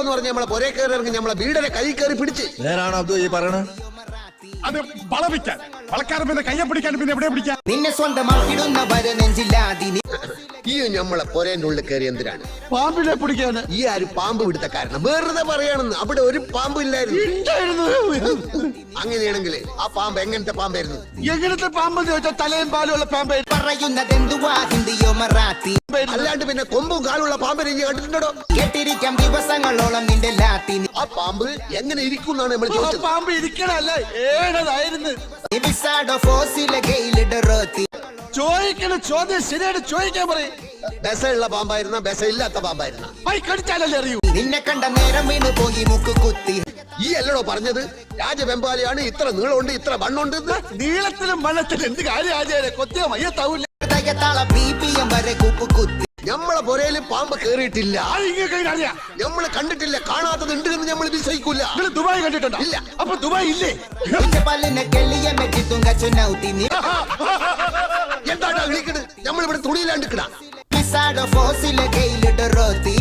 എന്ന് പറഞ്ഞ നമ്മളെ പൊരേ കയറി ഇറങ്ങി നമ്മളെ വീടിനെ കൈ കയറി പിടിച്ച്. നേരാണോ അബ്ദു ഈ പറയണത്? അത് വളവിക്കാൻ വളക്കാരൻ പിന്നെ കയ്യെ പിടിക്കാൻ പിന്നെ എവിടെ പിടിക്കാൻ? നിന്നെ സ്വന്തമാക്കിടുന്നവരെ നെഞ്ചില്ലാതി ഈ നമ്മളെ പൊരേന്റെ ഉള്ളിൽ കയറി എന്തിനാണ്? പാമ്പിനെ പിടിക്കാന്. ഈ ആര് പാമ്പ് പിടുത്ത കാരണം? വെറുതെ പറയാണെന്ന്. അവിടെ ഒരു പാമ്പ് ഇല്ലായിരുന്നു. അങ്ങനെയാണെങ്കിൽ ആ പാമ്പ് എങ്ങനത്തെ പാമ്പായിരുന്നു? എങ്ങനത്തെ പാമ്പെന്ന് ചോദിച്ചാൽ തലയും പാലും ഉള്ള പാമ്പ്. പറയുന്നതെന്തുവാ ഹിന്ദിയോ മറാത്തി? അല്ലാണ്ട് പിന്നെ കൊമ്പും കാലുള്ള പാമ്പിനെ ഇനി കണ്ടിട്ടുണ്ടോ? കേട്ടിരിക്കാം ദിവസങ്ങളോളം നിന്റെ ലാത്തി. ആ പാമ്പ് എങ്ങനെ ഇരിക്കും എന്നാണ് നമ്മൾ ചോദിച്ചത്. പാമ്പ് ഇരിക്കണല്ലേ ഏഴതായിരുന്നു. ചോദിക്കണ ചോദ്യം ശരിയായിട്ട് ചോദിക്കാൻ പറയും. ബെസയുള്ള പാമ്പായിരുന്ന ബെസ ഇല്ലാത്ത പാമ്പായിരുന്ന? കടിച്ചാലല്ലേ അറിയൂ. നിന്നെ കണ്ട നേരം വീണ് പോയി മുക്ക് കുത്തി. ഈ അല്ലടോ പറഞ്ഞത് രാജവെമ്പാലിയാണ്, ഇത്ര നീളമുണ്ട് ഇത്ര വണ്ണുണ്ട്. നീളത്തിലും വണ്ണത്തിലും എന്ത് കാര്യം ആചാര്യ കൊത്തിയ മയ്യത്താവൂല. BPM വരെ കുപ്പ് കുത്തി. നമ്മളെ പൊരയില് പാമ്പ് കേറിയിട്ടില്ല. അറിയാം. നമ്മള് കണ്ടിട്ടില്ല. കാണാത്തത് ഉണ്ട് എന്ന് നമ്മൾ വിശ്വസിക്കൂല. ദുബായ് കണ്ടിട്ടുണ്ടോ? ഇല്ല. അപ്പൊ ദുബായ് ഇല്ലേ? പല്ലിനെ കെള്ളിയ മെറ്റി തുങ്കച്ചുനൗത്തി. എന്താ വിളിക്കണ്? നമ്മളിവിടെ തുണിയിലാണ്ടിക്കണ. ഫോസിലെ കയ്യിലിട്ട് റോത്തി.